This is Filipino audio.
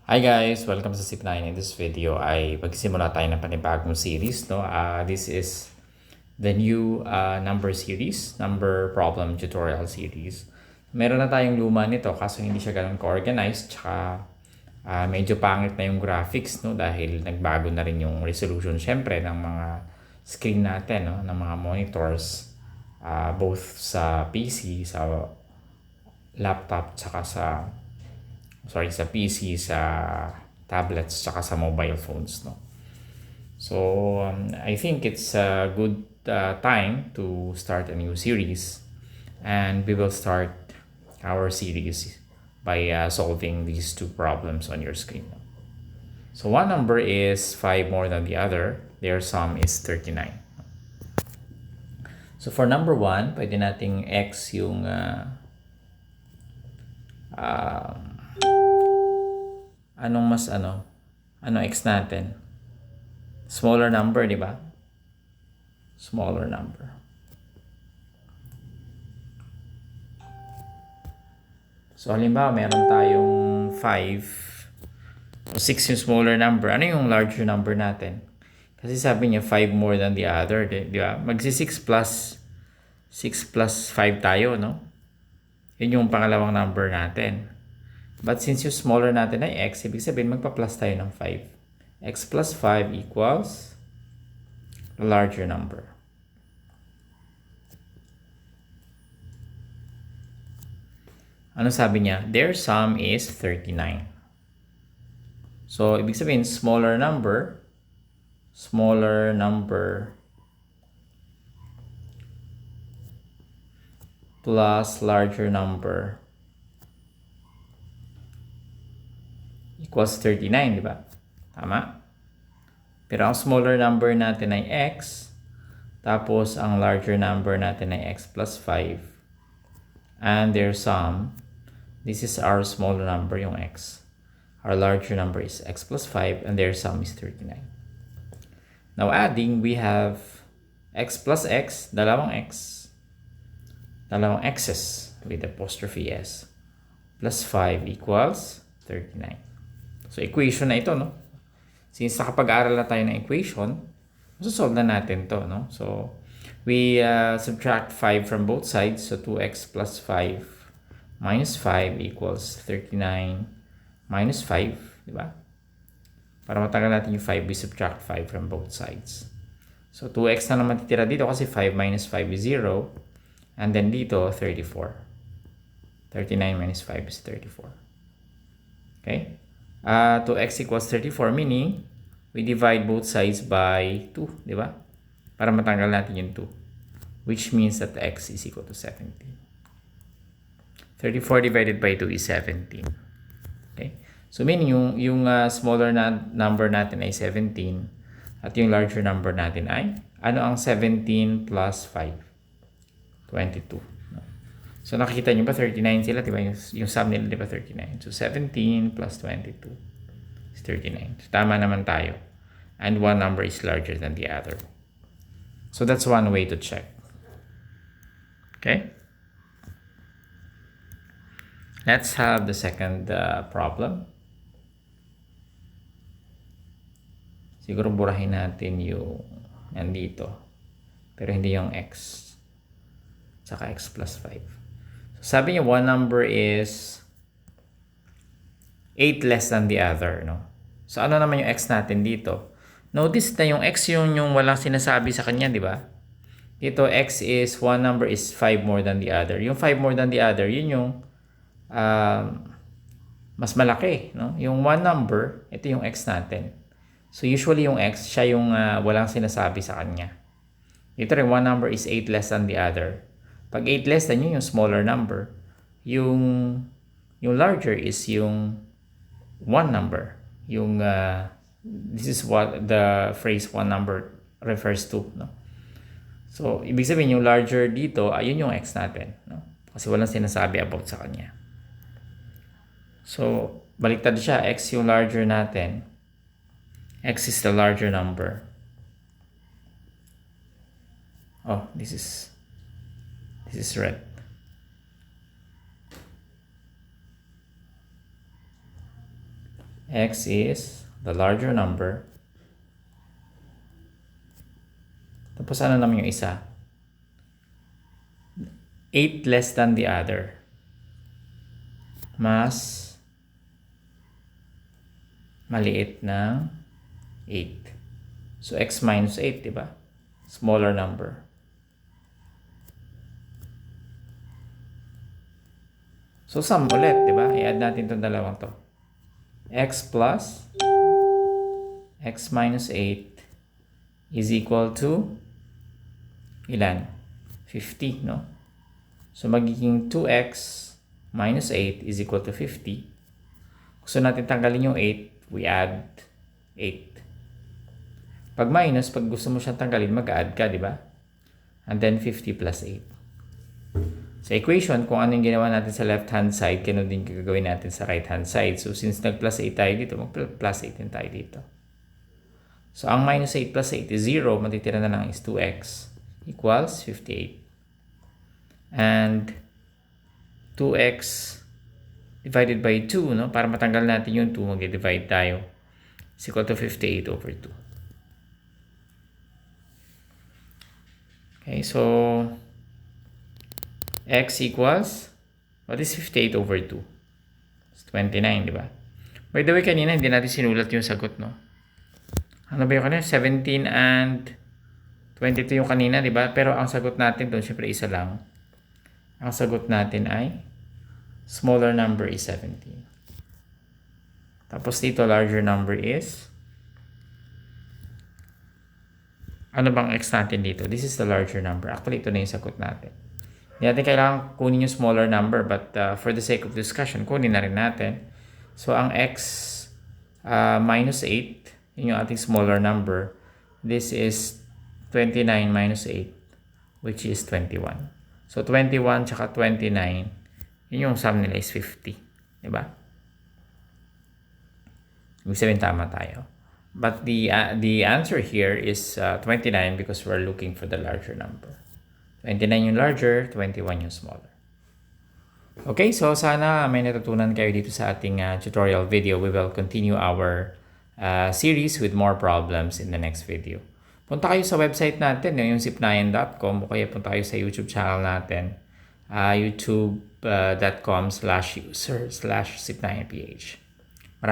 Hi guys! Welcome sa SIP9. In this video ay magsisimula tayo ng panibagong series. This is the new number series, number problem tutorial series. Meron na tayong luma nito kaso hindi siya ganun ka-organized tsaka medyo pangit na yung graphics dahil nagbago na rin yung resolution syempre ng mga screen natin, ng mga monitors both sa PC, sa laptop tsaka sa PC, sa tablets, saka sa mobile phones. So, I think it's a good time to start a new series. And we will start our series by solving these two problems on your screen. So, one number is 5 more than the other. Their sum is 39. So, for number 1, pwede nating x yung anong x natin? Smaller number, di ba? Smaller number. So, halimbawa, meron tayong 5 o 6 yung smaller number. Ano yung larger number natin? Kasi sabi niya 5 more than the other, di ba? Magsi 6 plus 5 tayo, no? Yun yung pangalawang number natin. But since yung smaller natin ay x, ibig sabihin magpa-plus tayo ng 5. X plus 5 equals the larger number. Ano sabi niya? Their sum is 39. So, ibig sabihin, smaller number plus larger number equals 39, di ba? Tama? Pero ang smaller number natin ay x, tapos ang larger number natin ay x plus 5. And their sum, this is our smaller number, yung x. Our larger number is x plus 5, and their sum is 39. Now adding, we have x plus x, dalawang x's with apostrophe s, plus 5 equals 39. So, equation na ito, no? Since nakapag-aral na tayo ng equation, masosolve na natin to, no? So, we subtract 5 from both sides. So, 2x plus 5 minus 5 equals 39 minus 5, di ba? Para matanggal natin yung 5, we subtract 5 from both sides. So, 2x na naman titira dito kasi 5 minus 5 is 0. And then dito, 34. 39 minus 5 is 34. Okay? 2x equals 34, meaning we divide both sides by 2, di ba? Para matanggal natin yung 2, which means that x is equal to 17. 34 divided by 2 is 17. Okay? So meaning yung smaller number natin ay 17 at yung larger number natin ay ano ang 17 plus 5? 22. So, nakikita nyo ba 39 sila, diba? Yung sum nila, diba 39? So, 17 plus 22 is 39. So, tama naman tayo. And one number is larger than the other. So, that's one way to check. Okay? Let's have the second problem. Siguro burahin natin yung nandito. Pero hindi yung x. Saka x plus 5. Sabi niya, one number is 8 less than the other, no? So, ano naman yung x natin dito? Notice na yung x yung walang sinasabi sa kanya, di ba? Dito, x is, one number is 5 more than the other. Yung 5 more than the other, yun yung mas malaki, no? Yung one number, ito yung x natin. So, usually yung x, siya yung walang sinasabi sa kanya. Dito rin, one number is 8 less than the other. Pag 8 less than yun, yung smaller number. Yung larger is yung one number. This is what the phrase one number refers to, no? So, ibig sabihin yung larger dito, ayun yung x natin, no? Kasi walang sinasabi about sa kanya. So, baliktad siya, x yung larger natin. X is the larger number. Oh, this is red. x is the larger number. Tapos ano naman yung isa? 8 less than the other. Mas maliit ng 8. So, x minus 8, di ba? Smaller number. So, sum ulit, di ba? I-add natin itong dalawang to. X plus x minus 8 is equal to ilan? 50, no? So, magiging 2x minus 8 is equal to 50. Gusto natin tanggalin yung 8, we add 8. Pag minus, pag gusto mo siyang tanggalin, mag-add ka, di ba? And then 50 plus 8. Sa equation, kung ano yung ginawa natin sa left-hand side, ganun din gagawin natin sa right-hand side. So, since nag-plus 8 tayo dito, mag-plus 8 din tayo dito. So, ang minus 8 plus 8 is 0. Matitira na lang is 2x equals 58. And 2x divided by 2, no? Para matanggal natin yung 2, mag-divide tayo. Is equal to 58 over 2. Okay, so x equals, what is 58 over 2? It's 29, di ba? By the way, kanina hindi natin sinulat yung sagot, no? Ano ba yung kanina? 17 and 22 yung kanina, di ba? Pero ang sagot natin doon, syempre isa lang. Ang sagot natin ay smaller number is 17. Tapos dito, larger number is, ano bang x natin dito? This is the larger number. Actually, ito na yung sagot natin. Hindi natin kailangan kunin yung smaller number, but for the sake of discussion, kunin na rin natin. So, ang x minus 8, yun yung ating smaller number. This is 29 minus 8, which is 21. So, 21 tsaka 29, yun yung sum nila is 50. Diba? Ibig sabihin tama tayo. But the answer here is 29 because we're looking for the larger number. 29 yung larger, 21 yung smaller. Okay, so sana may natutunan kayo dito sa ating tutorial video. We will continue our series with more problems in the next video. Punta kayo sa website natin, yung zip9.com, o kaya punta kayo sa YouTube channel natin, youtube.com/user/zip9ph.